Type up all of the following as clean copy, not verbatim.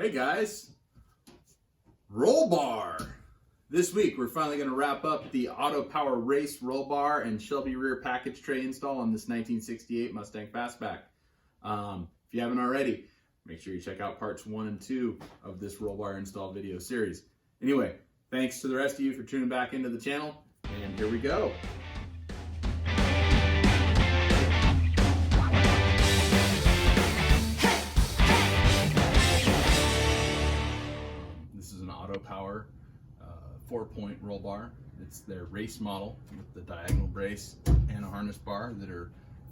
Hey guys, roll bar. This week we're finally going to wrap up the Autopower Race Roll Bar and Shelby rear package tray install on this 1968 Mustang Fastback. If you haven't already, make sure you check out parts 1 and 2 of this roll bar install video series. Anyway, thanks to the rest of you for tuning back into the channel, and here we go. This is an Autopower 4-point roll bar. It's their race model with the diagonal brace and a harness bar that are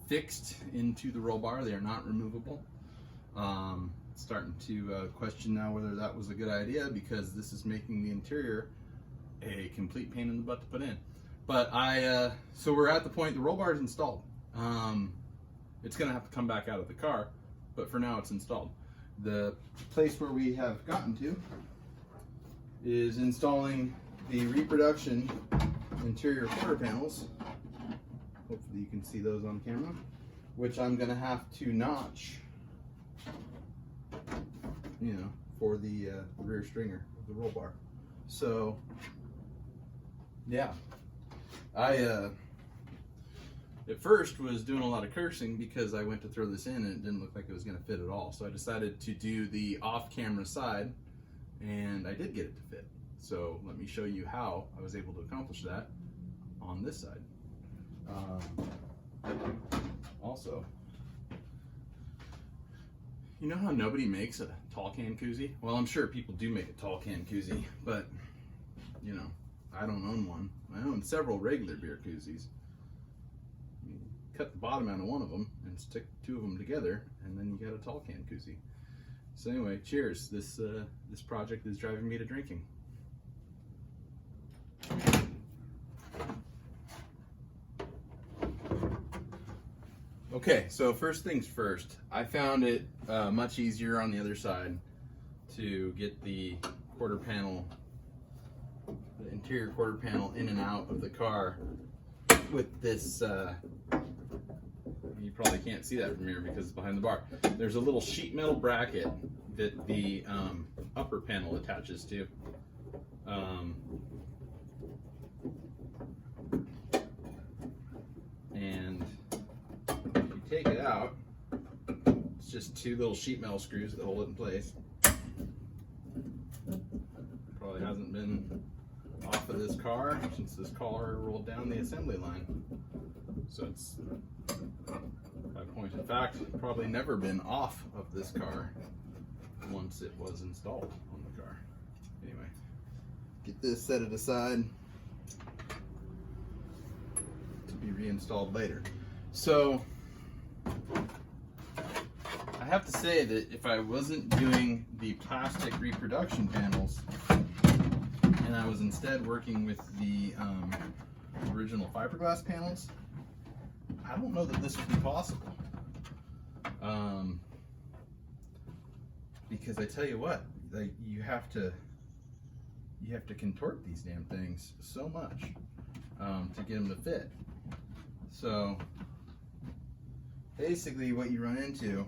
fixed into the roll bar. They are not removable. Starting to question now whether that was a good idea, because this is making the interior a complete pain in the butt to put in. But so we're at the point the roll bar is installed. It's gonna have to come back out of the car, but for now it's installed. The place where we have gotten to is installing the reproduction interior quarter panels. Hopefully you can see those on camera, which I'm gonna have to notch, you know, for the rear stringer of the roll bar. So yeah, I at first was doing a lot of cursing because I went to throw this in and it didn't look like it was gonna fit at all. So I decided to do the off-camera side, and I did get it to fit. So let me show you how I was able to accomplish that on this side. Also, you know how nobody makes a tall can koozie? Well, I'm sure people do make a tall can koozie, but you know, I don't own one. I own several regular beer koozies. You cut the bottom out of one of them and stick two of them together, and then you got a tall can koozie. So anyway, cheers. This project is driving me to drinking. Okay, so first things first, I found it much easier on the other side to get the quarter panel, the interior quarter panel, in and out of the car with this. You probably can't see that from here because it's behind the bar. There's a little sheet metal bracket that the upper panel attaches to. And if you take it out, it's just two little sheet metal screws that hold it in place. Probably hasn't been off of this car since this car rolled down the assembly line. So it's, by point of fact, probably never been off of this car once it was installed on the car. Anyway, get this, set it aside to be reinstalled later. So I have to say that if I wasn't doing the plastic reproduction panels and I was instead working with the original fiberglass panels, I don't know that this would be possible. Because I tell you what, like, you have to contort these damn things so much to get them to fit. So basically what you run into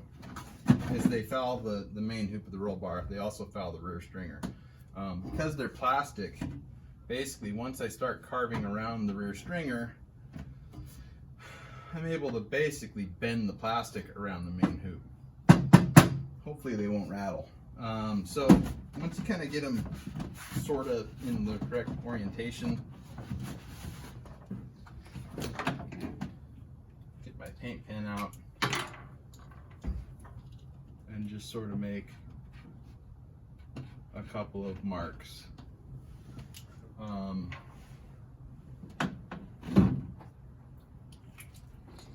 is they foul the main hoop of the roll bar. They also foul the rear stringer. Because they're plastic, basically once I start carving around the rear stringer, I'm able to basically bend the plastic around the main hoop. Hopefully they won't rattle. So once you kind of get them sort of in the correct orientation, get my paint pen out and just sort of make a couple of marks.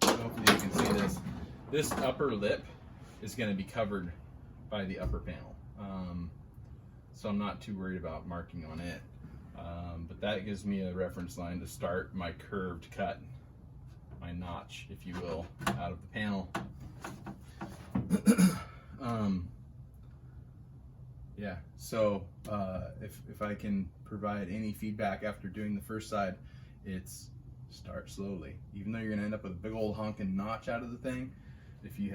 Hopefully you can see this. This upper lip is going to be covered by the upper panel, so I'm not too worried about marking on it, but that gives me a reference line to start my curved cut, my notch, if you will, out of the panel. Yeah, so if I can provide any feedback after doing the first side, it's start slowly. Even though you're going to end up with a big old honking notch out of the thing, if you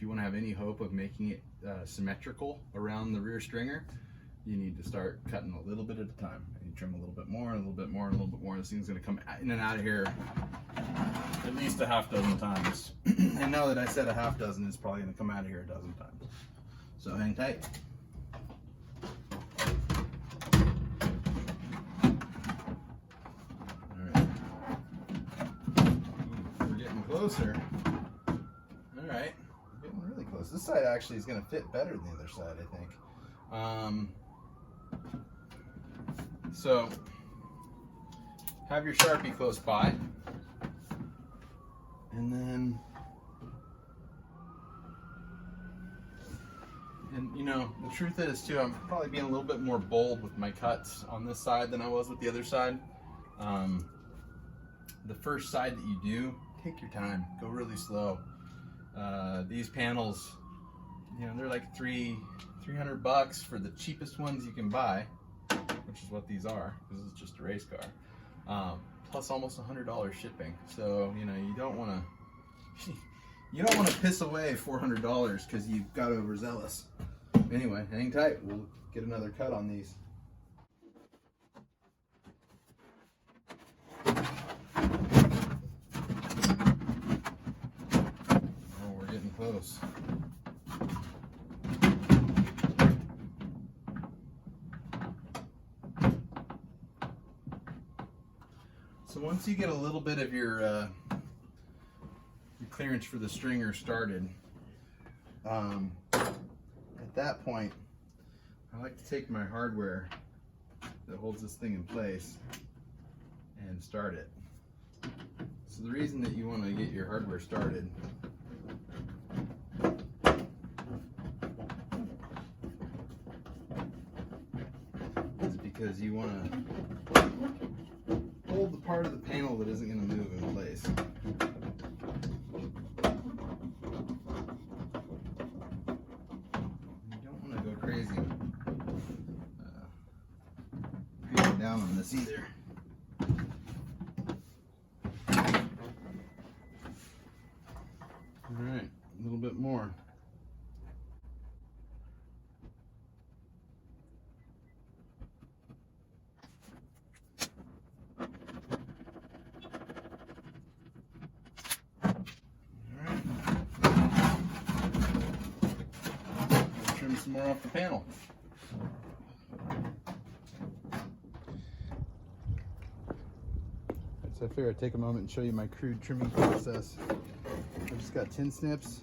want to have any hope of making it symmetrical around the rear stringer, you need to start cutting a little bit at a time. And you trim a little bit more, a little bit more, a little bit more. This thing's going to come in and out of here at least a half dozen times. And now that I said a half dozen, it's probably going to come out of here a dozen times. So hang tight. All right. We're getting closer. All right. We're getting really close. This side actually is going to fit better than the other side, I think. So have your Sharpie close by, and then, you know, the truth is too, I'm probably being a little bit more bold with my cuts on this side than I was with the other side. The first side that you do, take your time, go really slow. These panels, you know, they're like $300 for the cheapest ones you can buy, which is what these are, because it's just a race car, plus almost $100 shipping. So, you know, you don't want to piss away $400 because you got overzealous. Anyway, hang tight. We'll get another cut on these. Oh, we're getting close. So once you get a little bit of your clearance for the stringer started, at that point, I like to take my hardware that holds this thing in place and start it. So the reason that you want to get your hardware started is because you want to hold the part of the panel that isn't going to move in place. You don't want to go crazy beating down on this either. All right, a little bit more. Trim some more off the panel. So I figured I'd take a moment and show you my crude trimming process. I just got tin snips,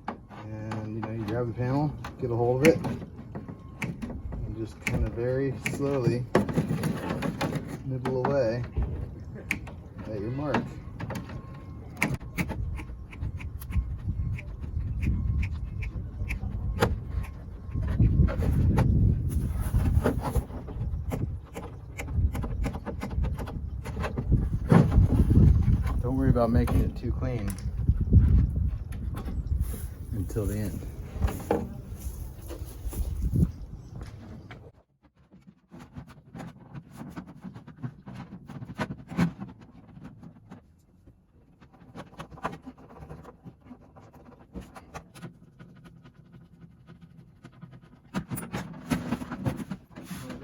and you know, you grab the panel, get a hold of it, and just kind of very slowly nibble away at your mark. Don't worry about making it too clean until the end.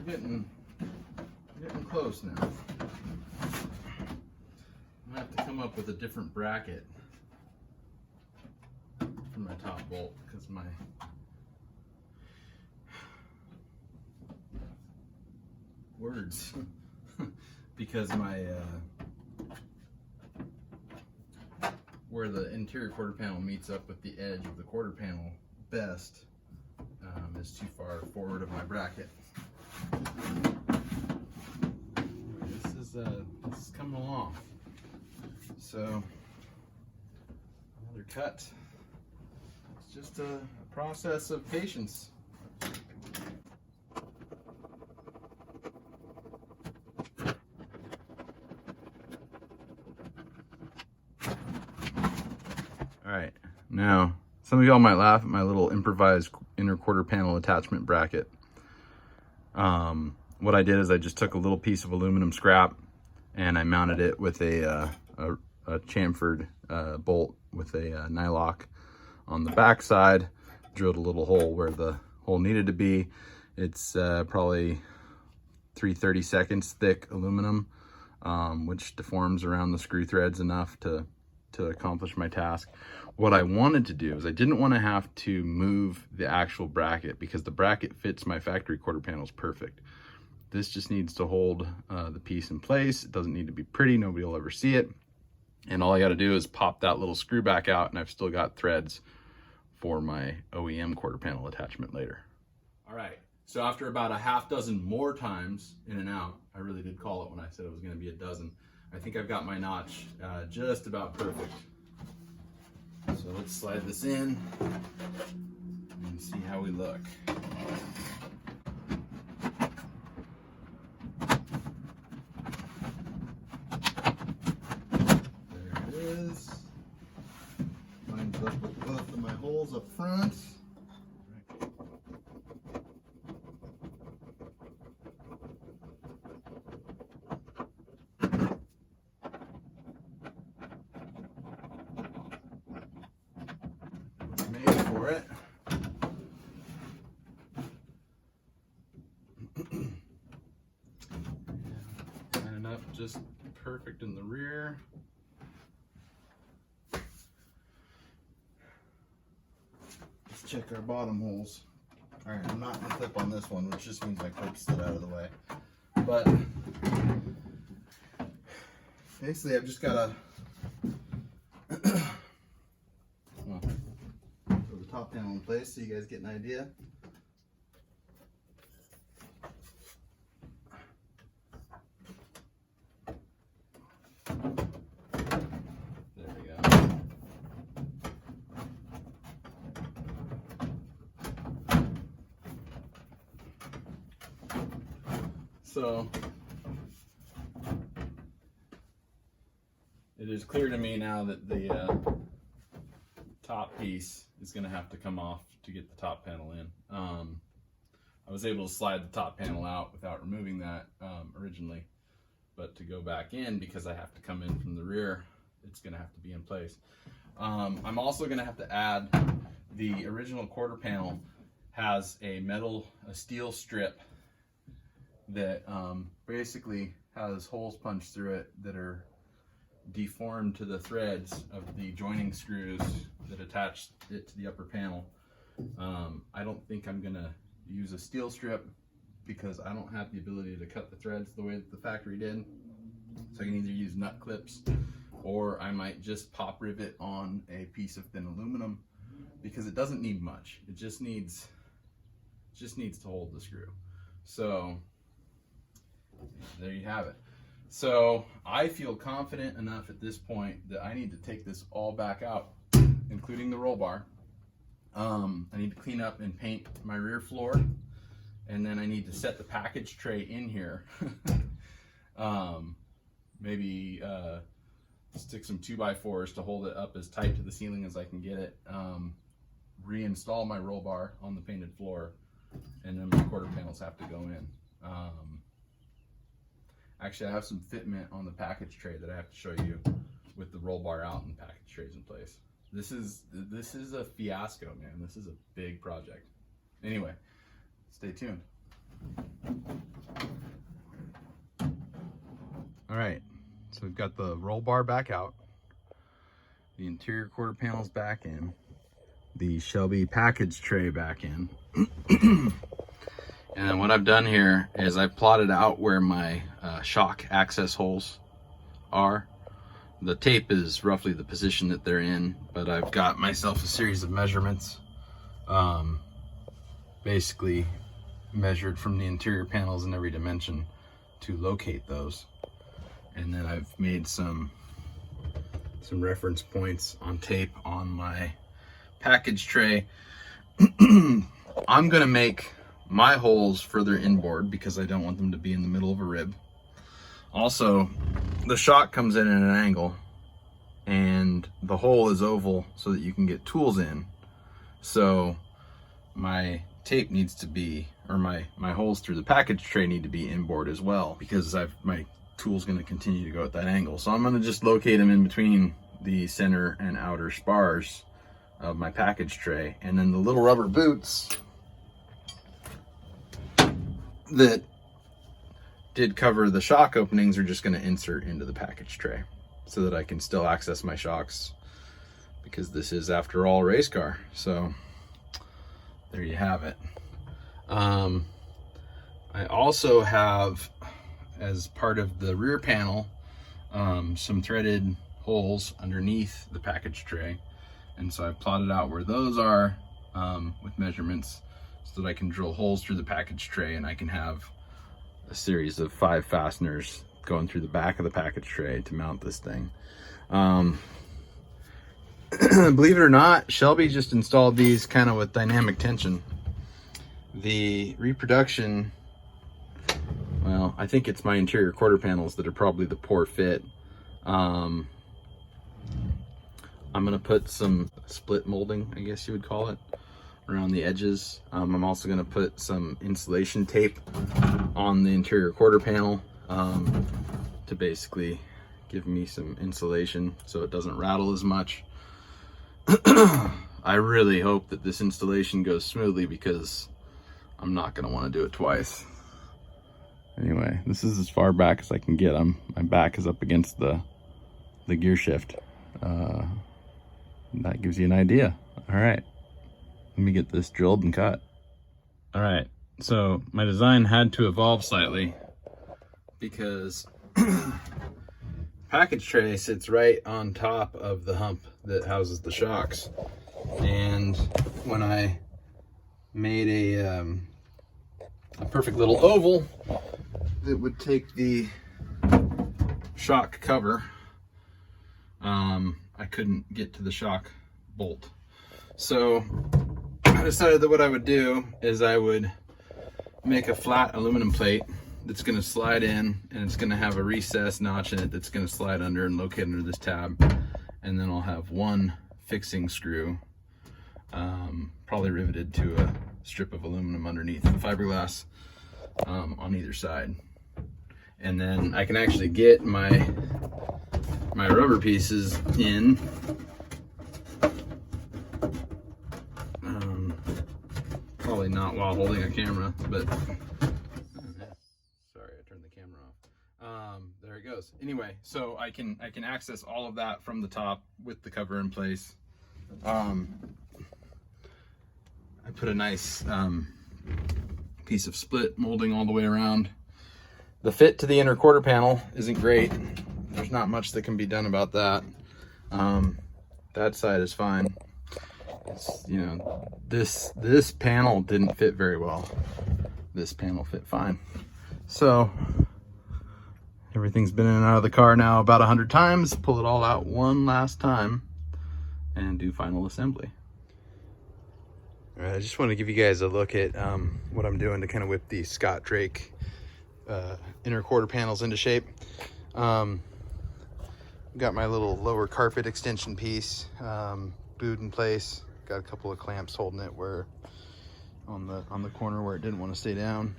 We're getting close now. I have to come up with a different bracket for my top bolt because my words because my where the interior quarter panel meets up with the edge of the quarter panel best is too far forward of my bracket. This is coming along. So another cut. It's just a process of patience. All right, now some of y'all might laugh at my little improvised inner quarter panel attachment bracket. What I did is I just took a little piece of aluminum scrap and I mounted it with a chamfered bolt with a nylock On the back side, drilled a little hole where the hole needed to be. It's probably 3/32 thick aluminum, which deforms around the screw threads enough to accomplish my task. What I wanted to do is I didn't want to have to move the actual bracket because the bracket fits my factory quarter panels perfect. This just needs to hold the piece in place. It doesn't need to be pretty. Nobody will ever see it. And all I got to do is pop that little screw back out, and I've still got threads for my OEM quarter panel attachment later. All right, so after about a half dozen more times in and out, I really did call it when I said it was going to be a dozen. I think I've got my notch just about perfect. So let's slide this in and see how we look. Lines up with both of my holes up front. Made for it. Lining up just perfect in the rear. Check our bottom holes. All right, I'm not gonna clip on this one, which just means my clip slid out of the way. But basically, I've just got to well, throw the top panel in place so you guys get an idea. So it is clear to me now that the top piece is going to have to come off to get the top panel in. I was able to slide the top panel out without removing that originally, but to go back in, because I have to come in from the rear, it's going to have to be in place. I'm also going to have to add the original quarter panel has a steel strip that basically has holes punched through it that are deformed to the threads of the joining screws that attach it to the upper panel. I don't think I'm gonna use a steel strip because I don't have the ability to cut the threads the way that the factory did. So I can either use nut clips, or I might just pop rivet on a piece of thin aluminum, because it doesn't need much. It just needs to hold the screw. So there you have it. So I feel confident enough at this point that I need to take this all back out, including the roll bar. I need to clean up and paint my rear floor, and then I need to set the package tray in here. Maybe stick some 2x4s to hold it up as tight to the ceiling as I can get it. Reinstall my roll bar on the painted floor, and then my quarter panels have to go in. Actually, I have some fitment on the package tray that I have to show you with the roll bar out and package trays in place. This is a fiasco, man. This is a big project. Anyway, stay tuned. All right, so we've got the roll bar back out, the interior quarter panels back in, the Shelby package tray back in. And then what I've done here is I've plotted out where my shock access holes are. The tape is roughly the position that they're in, but I've got myself a series of measurements, basically measured from the interior panels in every dimension to locate those. And then I've made some reference points on tape on my package tray. I'm gonna make my holes further inboard because I don't want them to be in the middle of a rib. Also, the shock comes in at an angle and the hole is oval so that you can get tools in. So my tape needs to be, or my holes through the package tray need to be inboard as well, because my tool's going to continue to go at that angle. So I'm going to just locate them in between the center and outer spars of my package tray. And then the little rubber boots that did cover the shock openings are just going to insert into the package tray so that I can still access my shocks, because this is, after all, a race car. So there you have it. I also have, as part of the rear panel, some threaded holes underneath the package tray, and so I plotted out where those are with measurements so that I can drill holes through the package tray, and I can have a series of 5 fasteners going through the back of the package tray to mount this thing. Believe it or not, Shelby just installed these kind of with dynamic tension. The reproduction, well, I think it's my interior quarter panels that are probably the poor fit. I'm gonna put some split molding, I guess you would call it, around the edges. I'm also gonna put some insulation tape on the interior quarter panel to basically give me some insulation so it doesn't rattle as much. I really hope that this installation goes smoothly, because I'm not gonna wanna do it twice. Anyway, this is as far back as I can get. My back is up against the gear shift. That gives you an idea. All right, let me get this drilled and cut. All right, so my design had to evolve slightly, because package tray sits right on top of the hump that houses the shocks. And when I made a perfect little oval that would take the shock cover, I couldn't get to the shock bolt. So I decided that what I would do is I would make a flat aluminum plate that's going to slide in, and it's going to have a recessed notch in it that's going to slide under and locate under this tab. And then I'll have one fixing screw, probably riveted to a strip of aluminum underneath the fiberglass on either side. And then I can actually get my rubber pieces in. Probably not while holding a camera, but sorry, I turned the camera off. There it goes. Anyway, so I can access all of that from the top with the cover in place. I put a nice piece of split molding all the way around. The fit to the inner quarter panel isn't great. There's not much that can be done about that. That side is fine. It's, you know, this panel didn't fit very well. This panel fit fine. So everything's been in and out of the car now about 100 times. Pull it all out one last time and do final assembly. All right, I just want to give you guys a look at what I'm doing to kind of whip these Scott Drake inner quarter panels into shape. Got my little lower carpet extension piece glued in place. Got a couple of clamps holding it where on the corner where it didn't want to stay down.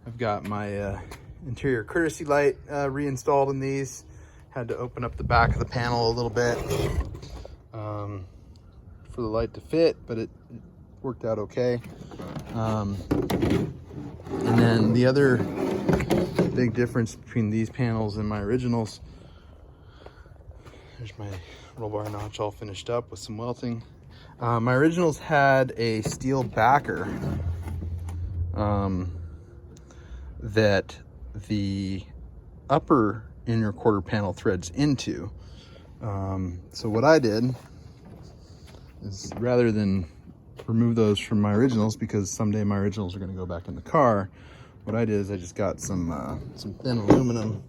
I've got my interior courtesy light reinstalled in these. Had to open up the back of the panel a little bit for the light to fit, but it worked out okay. And then the other big difference between these panels and my originals, there's my roll bar notch all finished up with some welting. My originals had a steel backer that the upper inner quarter panel threads into. So what I did is, rather than remove those from my originals, because someday my originals are going to go back in the car, what I did is I just got some thin aluminum.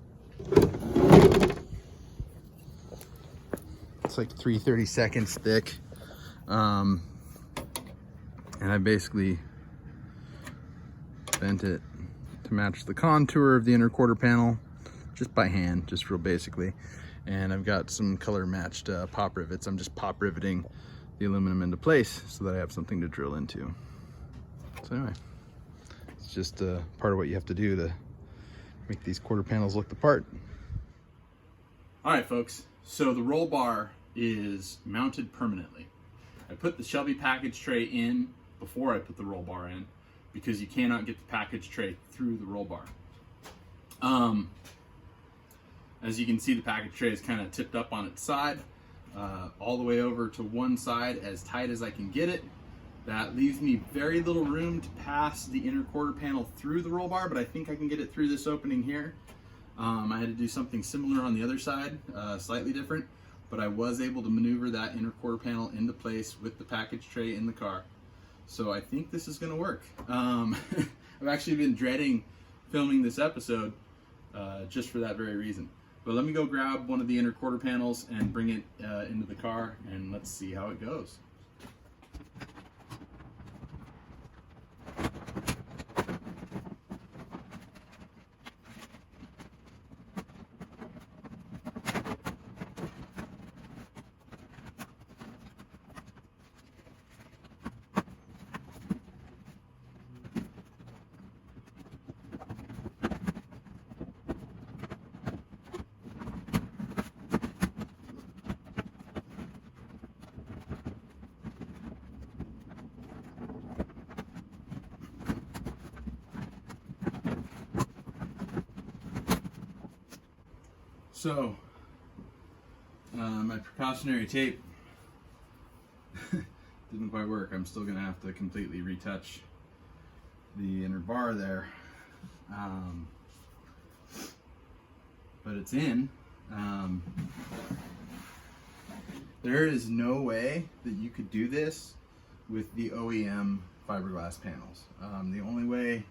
It's like 3/32 thick, and I basically bent it to match the contour of the inner quarter panel, just by hand, just real basically. And I've got some color matched pop rivets. I'm just pop riveting the aluminum into place so that I have something to drill into. So anyway, it's just part of what you have to do to make these quarter panels look the part. All right, folks, so the roll bar is mounted permanently. I put the Shelby package tray in before I put the roll bar in, because you cannot get the package tray through the roll bar. As you can see, the package tray is kind of tipped up on its side, all the way over to one side as tight as I can get it. That leaves me very little room to pass the inner quarter panel through the roll bar, but I think I can get it through this opening here. I had to do something similar on the other side, slightly different, but I was able to maneuver that inner quarter panel into place with the package tray in the car. So I think this is gonna work. I've actually been dreading filming this episode just for that very reason. But let me go grab one of the inner quarter panels and bring it into the car, and let's see how it goes. So, my precautionary tape didn't quite work. I'm still gonna have to completely retouch the inner bar there. But it's in. There is no way that you could do this with the OEM fiberglass panels. The only way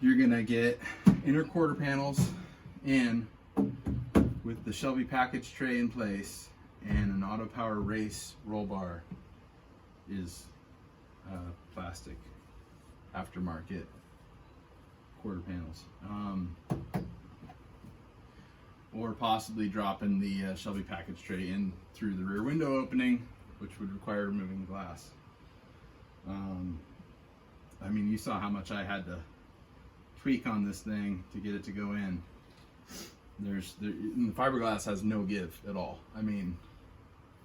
you're gonna get inner quarter panels in with the Shelby package tray in place and an Autopower Race Roll Bar is plastic aftermarket quarter panels, or possibly dropping the Shelby package tray in through the rear window opening, which would require removing the glass. I mean, you saw how much I had to tweak on this thing to get it to go in. The fiberglass has no give at all. I mean,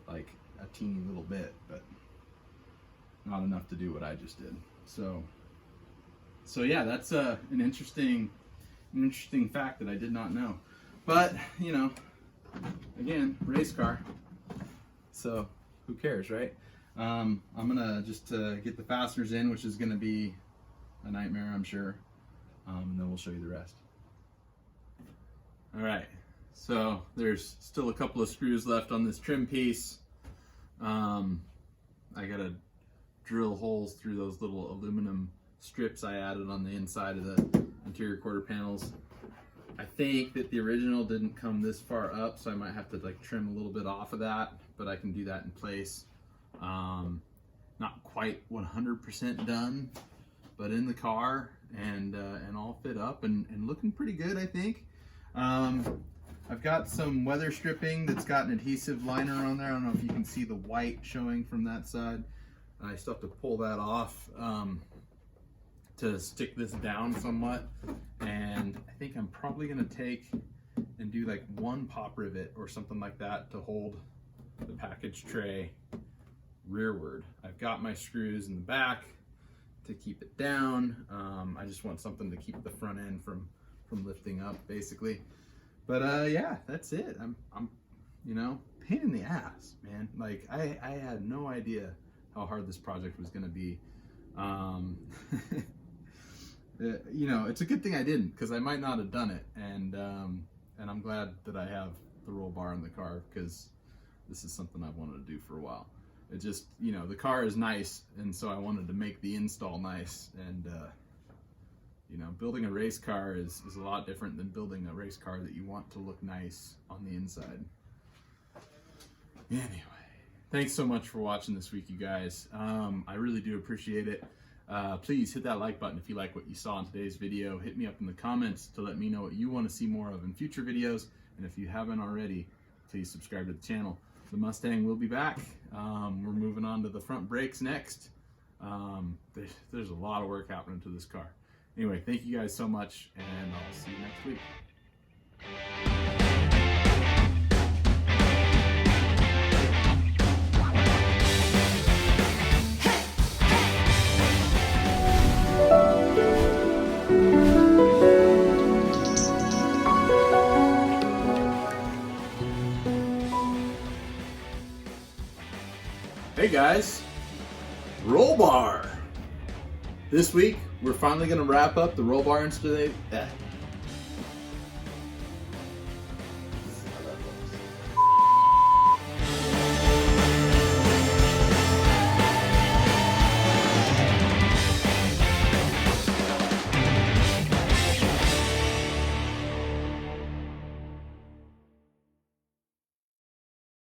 like a teeny little bit, but not enough to do what I just did. So yeah, that's an interesting fact that I did not know. But you know, again, race car. So who cares, right? I'm gonna just get the fasteners in, which is gonna be a nightmare, I'm sure. And then we'll show you the rest. All right, so there's still a couple of screws left on this trim piece. I gotta drill holes through those little aluminum strips I added on the inside of the interior quarter panels. I think that the original didn't come this far up, so I might have to like trim a little bit off of that, but I can do that in place. Not quite 100% done, but in the car and all fit up and looking pretty good, I think. I've got some weather stripping that's got an adhesive liner on there. I don't know if you can see the white showing from that side. I still have to pull that off to stick this down somewhat. And I think I'm probably gonna take and do like one pop rivet or something like that to hold the package tray rearward. I've got my screws in the back to keep it down. I just want something to keep the front end from lifting up, basically. But yeah, that's it. I'm you know, pain in the ass, man. Like I had no idea how hard this project was gonna be. You know, it's a good thing I didn't, because I might not have done it. And I'm glad that I have the roll bar in the car, because this is something I've wanted to do for a while. It just, you know, the car is nice, and so I wanted to make the install nice. And you know, building a race car is a lot different than building a race car that you want to look nice on the inside. Anyway, thanks so much for watching this week, you guys. I really do appreciate it. Please hit that like button if you like what you saw in today's video. Hit me up in the comments to let me know what you want to see more of in future videos. And if you haven't already, please subscribe to the channel. The Mustang will be back. We're moving on to the front brakes next. There's a lot of work happening to this car. Anyway, thank you guys so much, and I'll see you next week. Hey guys, roll bar. This week we're finally going to wrap up the roll bar